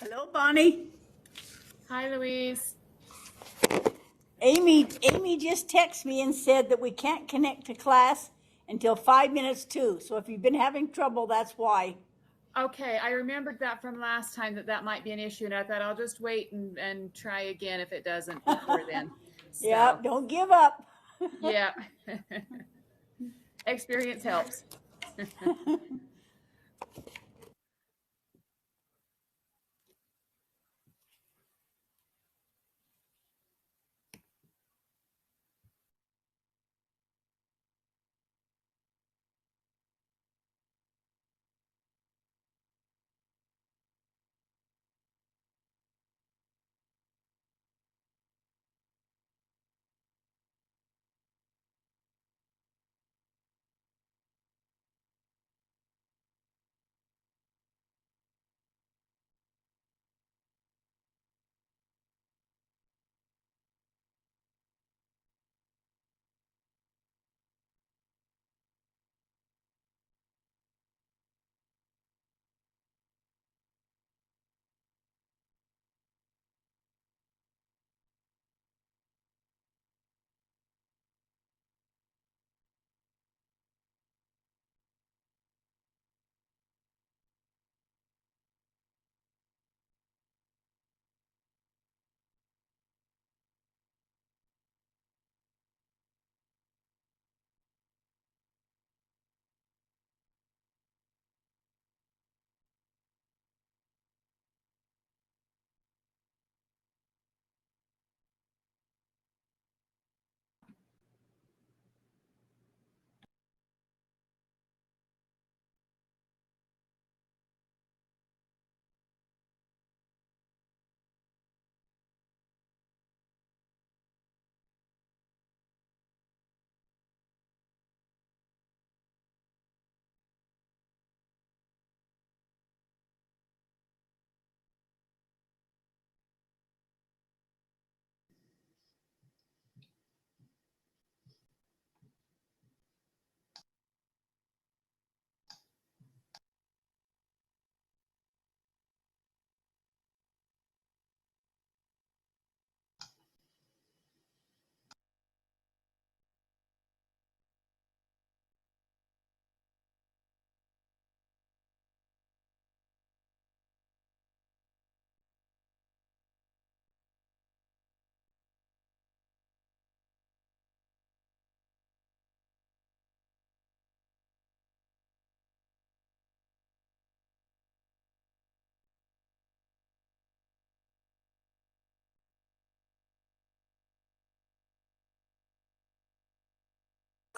Hello, Bonnie. Hi, Louise. Amy just texted me and said that we can't connect to class until 5 minutes to. So if you've been having trouble, that's why. Okay, I remembered that from last time that might be an issue, and I thought I'll just wait and try again if it doesn't before then. So, Yeah, don't give up. yeah. Experience helps.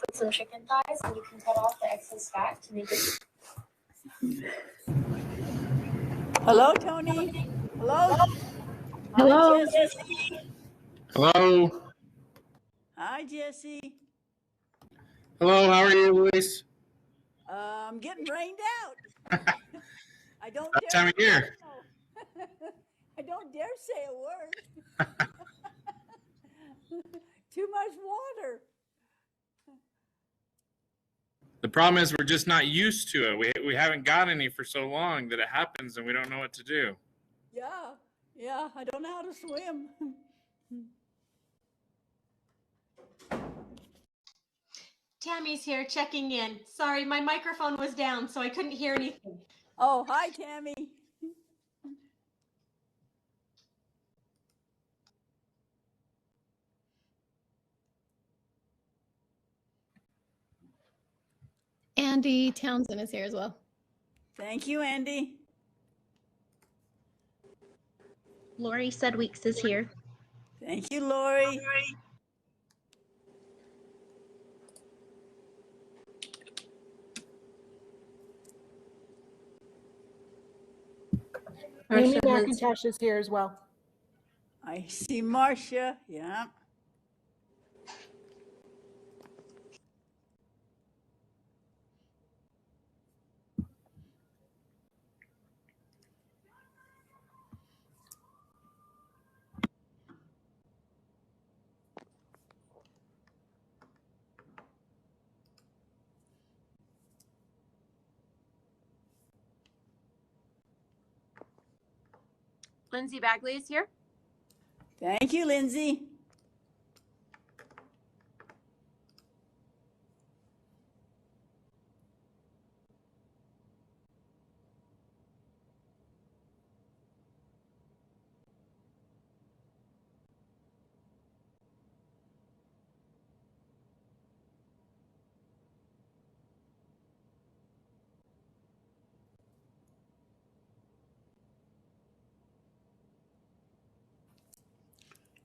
Put some chicken thighs and you can cut off the excess fat to make it. Hello, Tony. Hello. Hello. Hi, Jesse. Hello. Hi, Jesse. Hello, how are you, Luis? I'm getting rained out. I don't That dare. time of year. I don't dare say a word. Too much water. The problem is we're just not used to it. We haven't got any for so long that it happens and we don't know what to do. Yeah, I don't know how to swim. Tammy's here checking in. Sorry, my microphone was down, so I couldn't hear anything. Oh, hi, Tammy. Andy Townsend is here as well. Thank you, Andy. Lori Sedweeks is here. Thank you, Lori. Amy McIntosh is here as well. I see Marcia. Yeah. Lindsay Bagley is here. Thank you, Lindsay.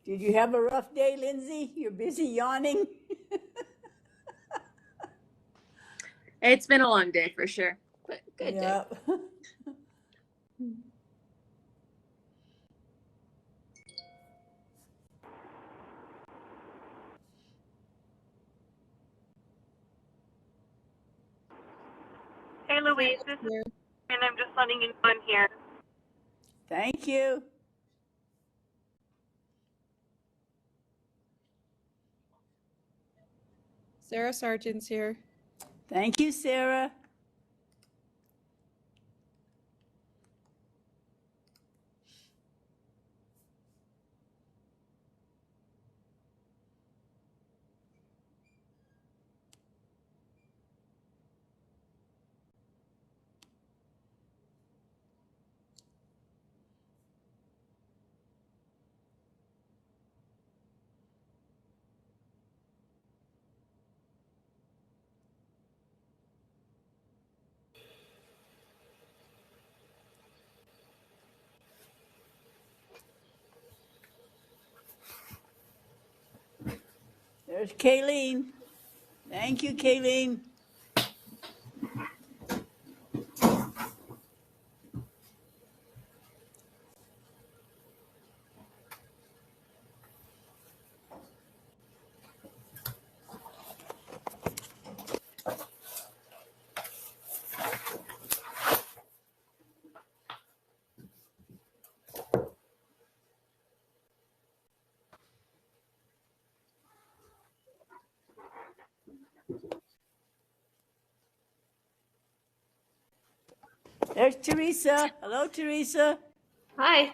Did you have a rough day, Lindsay? You're busy yawning. It's been a long day for sure, but good day. Yep. Hey Louise, this is and I'm just letting you know I'm here. Thank you. Sarah Sargent's here. Thank you, Sarah. There's Kayleen. Thank you, Kayleen. There's Teresa. Hello, Teresa. Hi.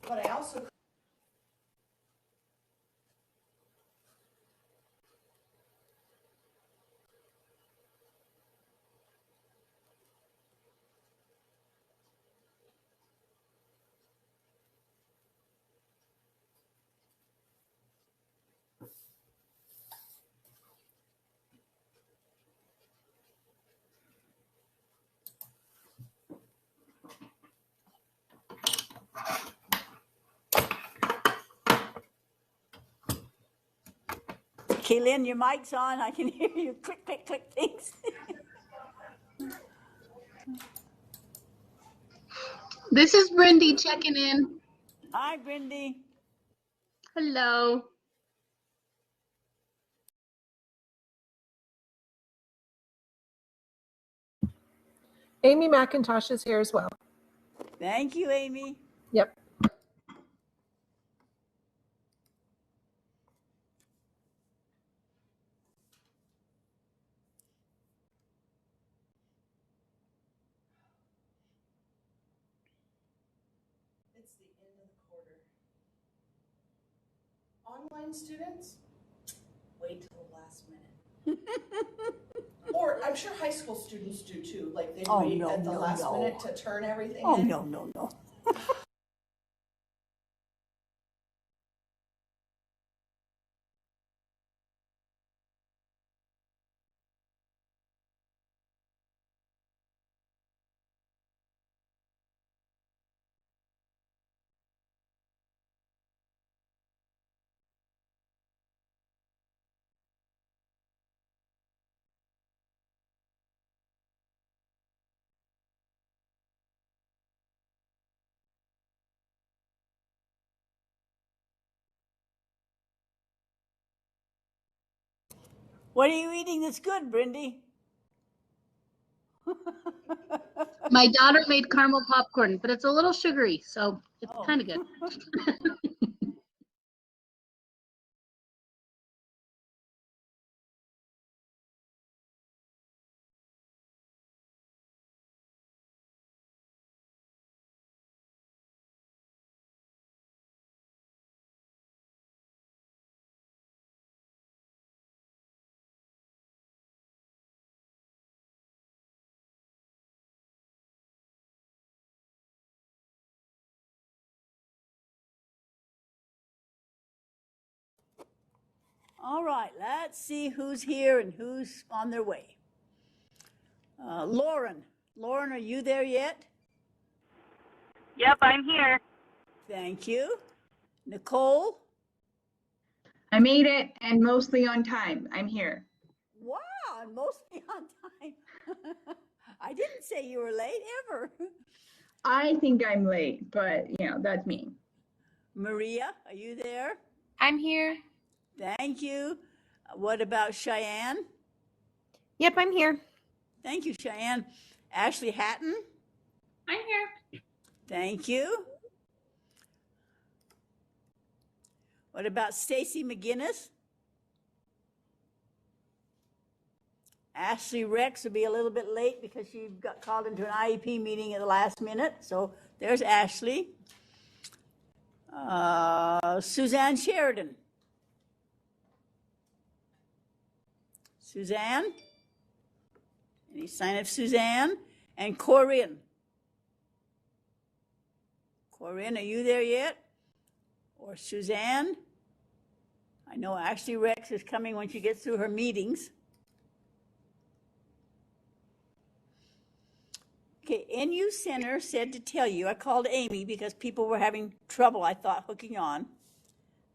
But I also Kaylin, your mic's on. I can hear you click, click, click things. This is Brindy checking in. Hi, Brindy. Hello. Amy McIntosh is here as well. Thank you, Amy. Yep. it's the end of the quarter. Online students, wait till the last minute. Or I'm sure high school students do too, like they Oh, wait no, at the no, last no. minute to turn everything Oh, in. no, no, no. What are you eating that's good, Brindy? My daughter made caramel popcorn, but it's a little sugary, so it's Oh. kind of good. All right, let's see who's here and who's on their way. Lauren, are you there yet? Yep, I'm here. Thank you. Nicole? I made it and mostly on time. I'm here. Wow, and mostly on time. I didn't say you were late ever. I think I'm late, but that's me. Maria, are you there? I'm here. Thank you. What about Cheyenne? Yep, I'm here. Thank you, Cheyenne. Ashley Hatton? I'm here. Thank you. What about Stacy McGinnis? Ashley Rex will be a little bit late because she got called into an IEP meeting at the last minute. So there's Ashley. Suzanne Sheridan. Suzanne? Any sign of Suzanne? And Corinne. Corinne, are you there yet? Or Suzanne? I know Ashley Rex is coming when she gets through her meetings. Okay, NU Center said to tell you, I called Amy because people were having trouble, I thought, hooking on,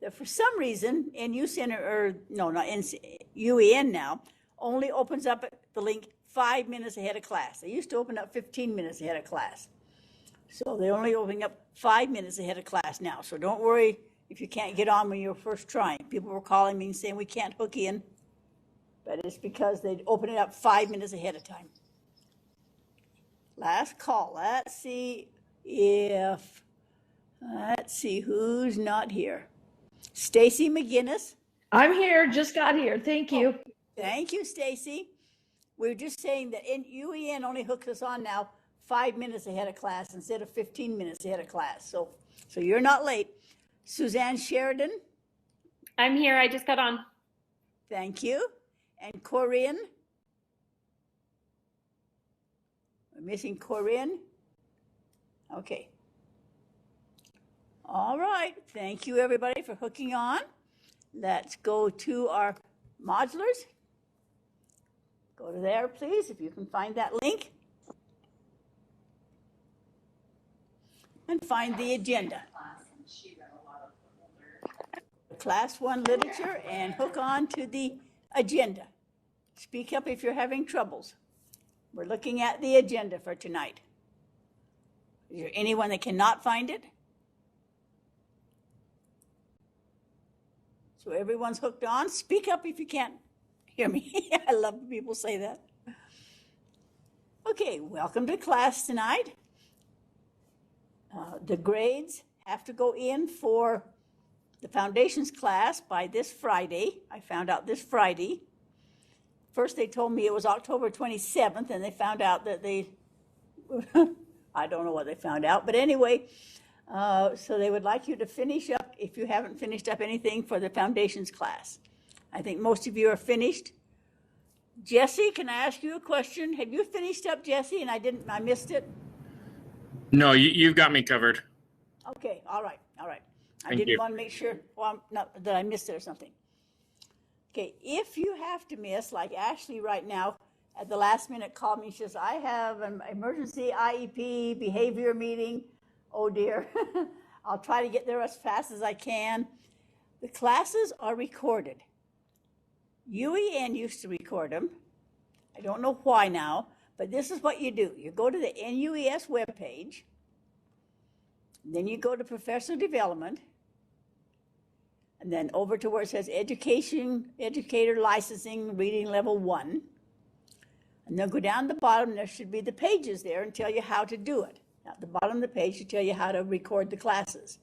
that for some reason, NU Center, or no, not UEN now, only opens up the link 5 minutes ahead of class. They used to open up 15 minutes ahead of class. So they're only opening up 5 minutes ahead of class now. So don't worry if you can't get on when you're first trying. People were calling me and saying we can't hook in, but it's because they open it up 5 minutes ahead of time. Last call. Let's see who's not here. Stacy McGinnis. I'm here, just got here. Thank you. Thank you, Stacy. We're just saying that UEN only hooks us on now 5 minutes ahead of class instead of 15 minutes ahead of class. So you're not late. Suzanne Sheridan. I'm here. I just got on. Thank you. And Corinne. We're missing Corinne. Okay. All right. Thank you, everybody, for hooking on. Let's go to our modulars. Go to there, please, if you can find that link. And find the agenda. Class 1 literature and hook on to the agenda. Speak up if you're having troubles. We're looking at the agenda for tonight. Is there anyone that cannot find it? So everyone's hooked on. Speak up if you can't hear me. I love when people say that. Okay, welcome to class tonight. The grades have to go in for the foundations class by this Friday. I found out this Friday. First they told me it was October 27th, and they found out that I don't know what they found out, but anyway, so they would like you to finish up if you haven't finished up anything for the foundations class. I think most of you are finished. Jesse, can I ask you a question? Have you finished up, Jesse, and I missed it? No, you've got me covered. Okay, all right. I Thank didn't you. want to make sure that I missed it or something. Okay, if you have to miss, like Ashley right now, at the last minute called me, she says, I have an emergency IEP behavior meeting. Oh dear, I'll try to get there as fast as I can. The classes are recorded. UEN used to record them. I don't know why now, but this is what you do. You go to the NUES webpage, then you go to professional development, and then over to where it says educator licensing, reading level 1. And then go down the bottom, there should be the pages there and tell you how to do it. At the bottom of the page should tell you how to record the classes.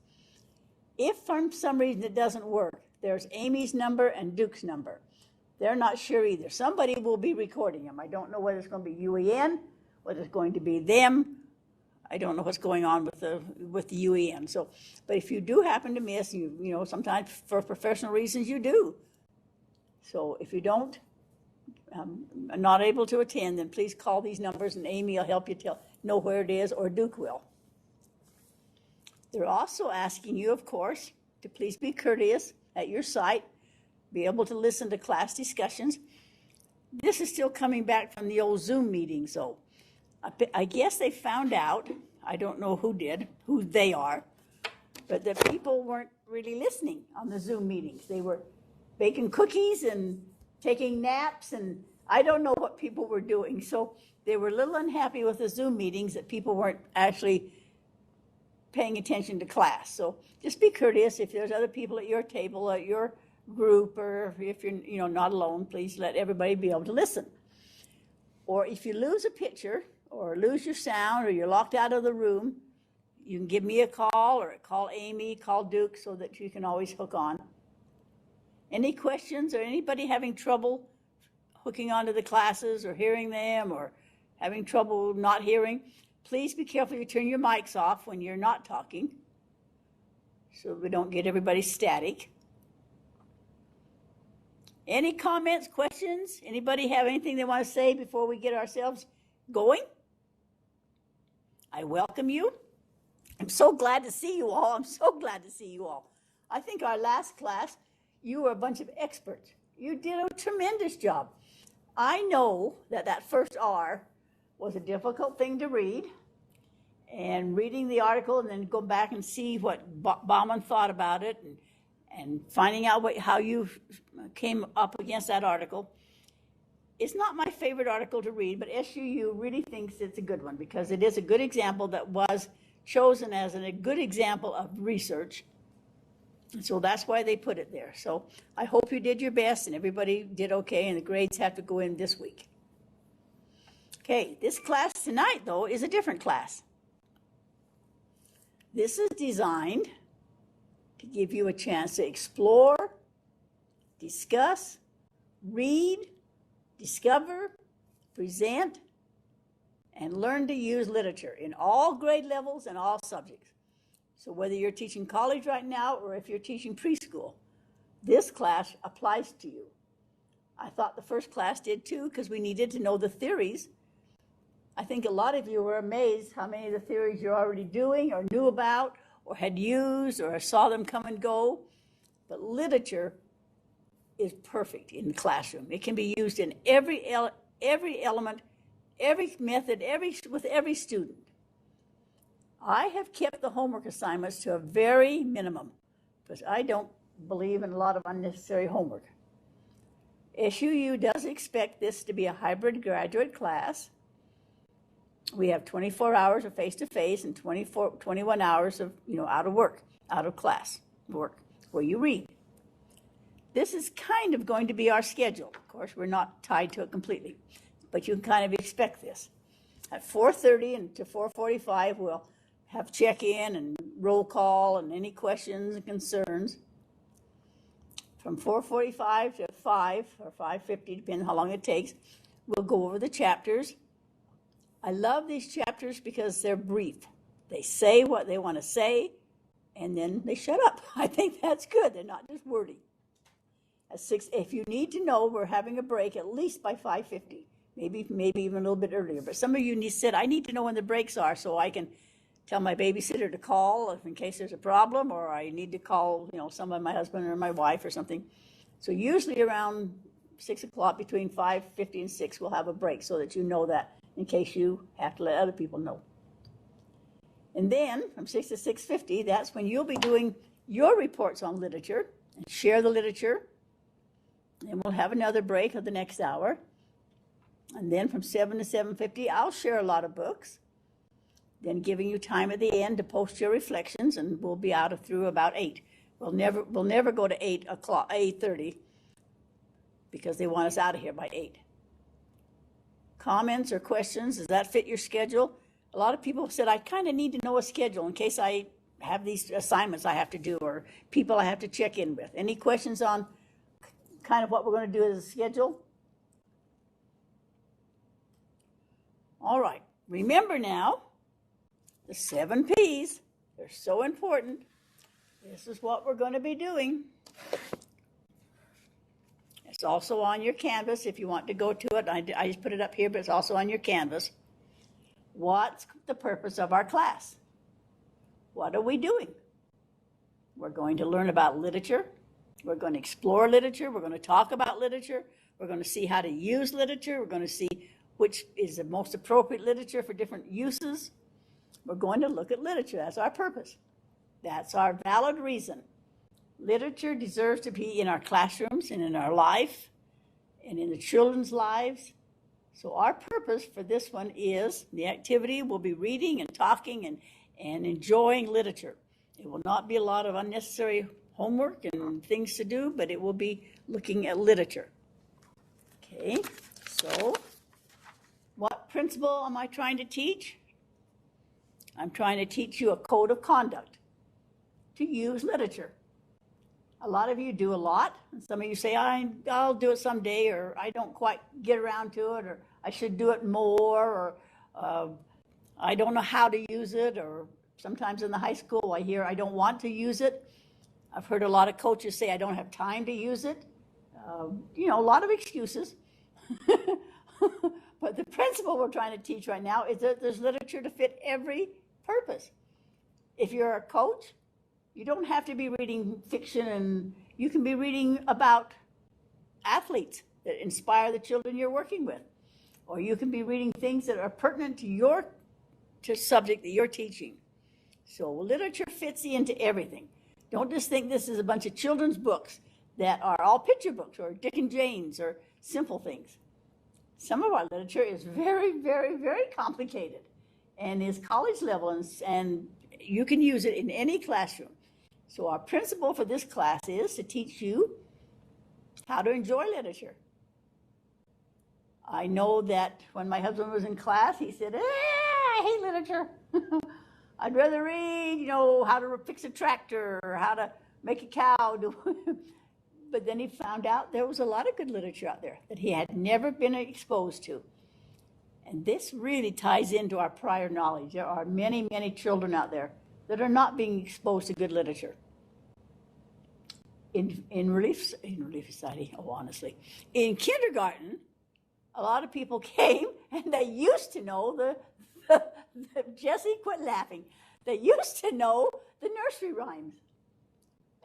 If for some reason it doesn't work, there's Amy's number and Duke's number. They're not sure either. Somebody will be recording them. I don't know whether it's going to be UEN, whether it's going to be them. I don't know what's going on with the UEN. So, but if you do happen to miss, you know, sometimes for professional reasons you do. So if you don't, are not able to attend, then please call these numbers and Amy will help you know where it is, or Duke will. They're also asking you, of course, to please be courteous at your site. be able to listen to class discussions. This is still coming back from the old Zoom meetings, so I guess they found out, I don't know who did, who they are, but that people weren't really listening on the Zoom meetings. They were baking cookies and taking naps, and I don't know what people were doing. So they were a little unhappy with the Zoom meetings that people weren't actually paying attention to class. So just be courteous. If there's other people at your table, at your group, or if you're not alone, please let everybody be able to listen. Or if you lose a picture or lose your sound or you're locked out of the room, you can give me a call or call Amy, call Duke, so that you can always hook on. Any questions or anybody having trouble hooking onto the classes or hearing them or having trouble not hearing, please be careful you turn your mics off when you're not talking so we don't get everybody static. Any comments, questions? Anybody have anything they want to say before we get ourselves going? I welcome you. I'm so glad to see you all. I'm so glad to see you all. I think our last class, you were a bunch of experts. You did a tremendous job. I know that first R was a difficult thing to read, and reading the article and then go back and see what Bauman thought about it and finding out how you came up against that article. It's not my favorite article to read, but SUU really thinks it's a good one because it is a good example that was chosen as a good example of research. And so that's why they put it there. So I hope you did your best and everybody did okay, and the grades have to go in this week. Okay, this class tonight, though, is a different class. This is designed to give you a chance to explore, discuss, read, discover, present, and learn to use literature in all grade levels and all subjects. So whether you're teaching college right now or if you're teaching preschool, this class applies to you. I thought the first class did too because we needed to know the theories. I think a lot of you were amazed how many of the theories you're already doing or knew about or had used or saw them come and go. But literature is perfect in the classroom. It can be used in every element, every method, with every student. I have kept the homework assignments to a very minimum because I don't believe in a lot of unnecessary homework. SUU does expect this to be a hybrid graduate class. We have 24 hours of face-to-face and 21 hours of, out of class work, where you read. This is kind of going to be our schedule. Of course, we're not tied to it completely, but you can kind of expect this. At 4:30 and to 4:45, we'll have check-in and roll call and any questions and concerns. From 4:45 to 5 or 5:50, depending on how long it takes, we'll go over the chapters. I love these chapters because they're brief. They say what they want to say, and then they shut up. I think that's good. They're not just wordy. At 6, if you need to know, we're having a break at least by 5:50, maybe even a little bit earlier. But some of you said, I need to know when the breaks are so I can tell my babysitter to call if in case there's a problem, or I need to call, someone, my husband or my wife or something. So usually around 6 o'clock, between 5:50 and 6, we'll have a break so that you know that in case you have to let other people know. And then from 6 to 6:50, that's when you'll be doing your reports on literature and share the literature. And we'll have another break of the next hour. And then from 7 to 7:50, I'll share a lot of books. Then giving you time at the end to post your reflections, and we'll be out of through about 8. We'll never go to 8:30, because they want us out of here by 8. Comments or questions? Does that fit your schedule? A lot of people said, I kind of need to know a schedule in case I have these assignments I have to do or people I have to check in with. Any questions on kind of what we're going to do as a schedule? All right. Remember now, the 7 Ps, they're so important. This is what we're going to be doing. It's also on your Canvas if you want to go to it. I just put it up here, but it's also on your Canvas. What's the purpose of our class? What are we doing? We're going to learn about literature, We're going to explore literature. We're going to talk about literature. We're going to see how to use literature. We're going to see which is the most appropriate literature for different uses. We're going to look at literature. That's our purpose. That's our valid reason. Literature deserves to be in our classrooms and in our life and in the children's lives. So our purpose for this one is the activity will be reading and talking and enjoying literature. It will not be a lot of unnecessary homework and things to do, but it will be looking at literature. Okay, so what principle am I trying to teach? I'm trying to teach you a code of conduct to use literature. A lot of you do a lot, and some of you say, I'll do it someday, or I don't quite get around to it, or I should do it more, or I don't know how to use it, or sometimes in the high school I hear I don't want to use it. I've heard a lot of coaches say I don't have time to use it. A lot of excuses. But the principle we're trying to teach right now is that there's literature to fit every purpose. If you're a coach, you don't have to be reading fiction, and you can be reading about athletes that inspire the children you're working with. Or you can be reading things that are pertinent to your subject that you're teaching. So literature fits into everything. Don't just think this is a bunch of children's books that are all picture books or Dick and Jane's or simple things. Some of our literature is very, very, very complicated and is college level, and you can use it in any classroom. So our principle for this class is to teach you how to enjoy literature. I know that when my husband was in class, he said, I hate literature. I'd rather read, how to fix a tractor or how to make a cow. But then he found out there was a lot of good literature out there that he had never been exposed to. And this really ties into our prior knowledge. There are many, many children out there that are not being exposed to good literature. In Relief Society, honestly. In kindergarten, a lot of people came and they used to know Jesse, quit laughing. They used to know the nursery rhymes.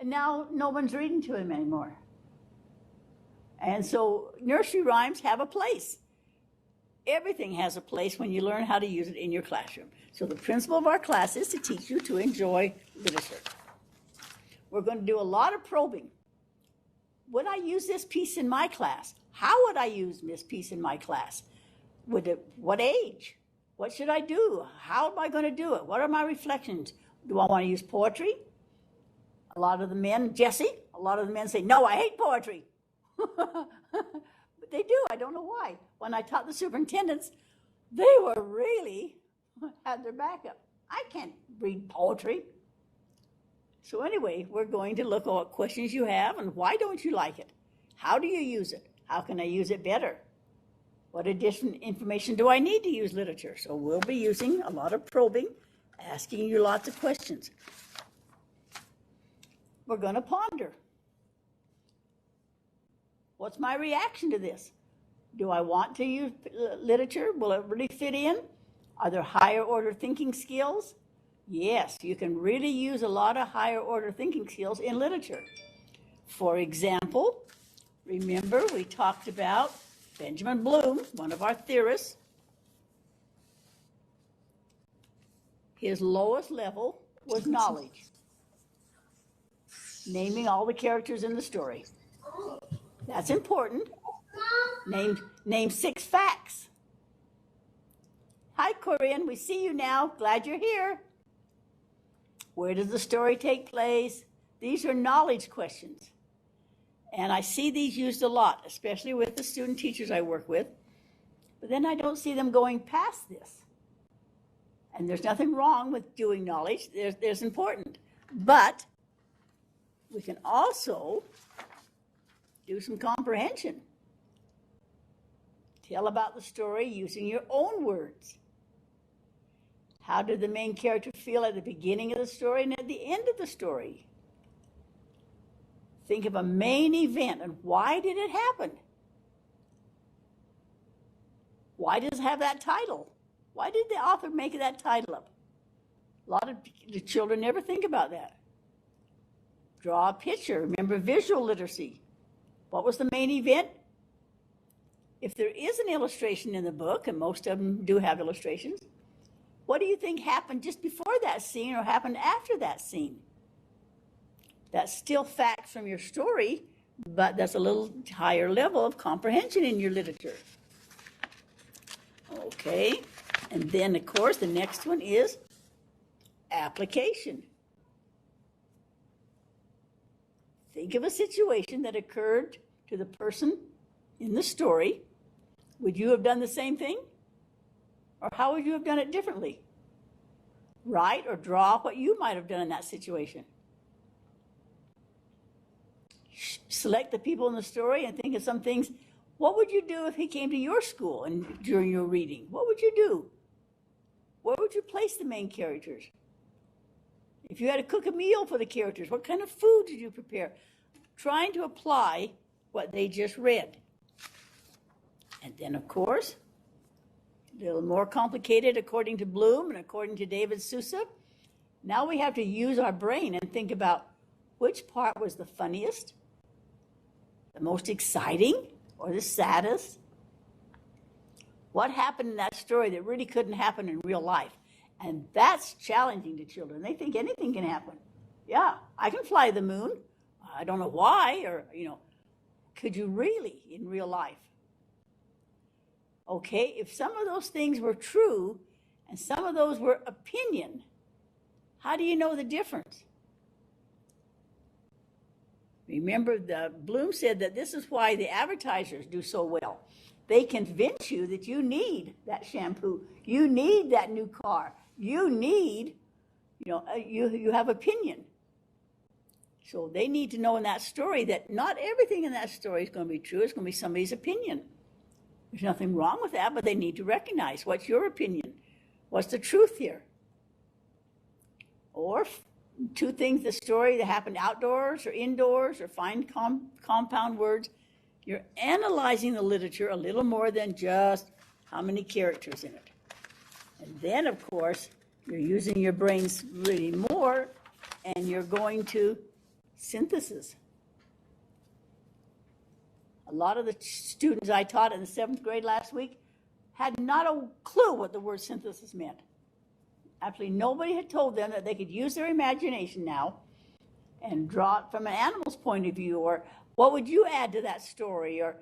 And now no one's reading to them anymore. And so nursery rhymes have a place. Everything has a place when you learn how to use it in your classroom. So the principle of our class is to teach you to enjoy literature. We're going to do a lot of probing. Would I use this piece in my class? How would I use this piece in my class? What age? What should I do? How am I going to do it? What are my reflections? Do I want to use poetry? A lot of the men say, no, I hate poetry. But they do. I don't know why. When I taught the superintendents, they were really had their back up. I can't read poetry. So anyway, we're going to look at what questions you have and why don't you like it? How do you use it? How can I use it better? What additional information do I need to use literature? So we'll be using a lot of probing, asking you lots of questions. We're going to ponder. What's my reaction to this? Do I want to use literature? Will it really fit in? Are there higher order thinking skills? Yes, you can really use a lot of higher order thinking skills in literature. For example, remember we talked about Benjamin Bloom, one of our theorists. His lowest level was knowledge, naming all the characters in the story. That's important. Name 6 facts. Hi, Corinne. We see you now. Glad you're here. Where does the story take place? These are knowledge questions. And I see these used a lot, especially with the student teachers I work with. But then I don't see them going past this. And there's nothing wrong with doing knowledge. There's important. But we can also do some comprehension. Tell about the story using your own words. How did the main character feel at the beginning of the story and at the end of the story? Think of a main event and why did it happen? Why does it have that title? Why did the author make that title up? A lot of the children never think about that. Draw a picture. Remember visual literacy. What was the main event? If there is an illustration in the book, and most of them do have illustrations, what do you think happened just before that scene or happened after that scene? That's still facts from your story, but that's a little higher level of comprehension in your literature. Okay, and then of course the next one is application. Think of a situation that occurred to the person in the story. Would you have done the same thing? Or how would you have done it differently? Write or draw what you might have done in that situation. Select the people in the story and think of some things. What would you do if he came to your school and during your reading? What would you do? Where would you place the main characters? If you had to cook a meal for the characters, what kind of food did you prepare? Trying to apply what they just read. And then, of course, a little more complicated according to Bloom and according to David Sousa. Now we have to use our brain and think about which part was the funniest, the most exciting, or the saddest. What happened in that story that really couldn't happen in real life? And that's challenging to children. They think anything can happen. Yeah, I can fly the moon. I don't know why, or, could you really in real life? Okay, if some of those things were true and some of those were opinion, how do you know the difference? Remember, Bloom said that this is why the advertisers do so well. They convince you that you need that shampoo, you need that new car, you need, you have opinion. So they need to know in that story that not everything in that story is going to be true. It's going to be somebody's opinion. There's nothing wrong with that, but they need to recognize what's your opinion. What's the truth here? Or two things, the story that happened outdoors or indoors, or find compound words. You're analyzing the literature a little more than just how many characters in it. And then, of course, you're using your brains really more, and you're going to synthesis. A lot of the students I taught in the 7th grade last week had not a clue what the word synthesis meant. Absolutely nobody had told them that they could use their imagination now and draw it from an animal's point of view, or what would you add to that story, or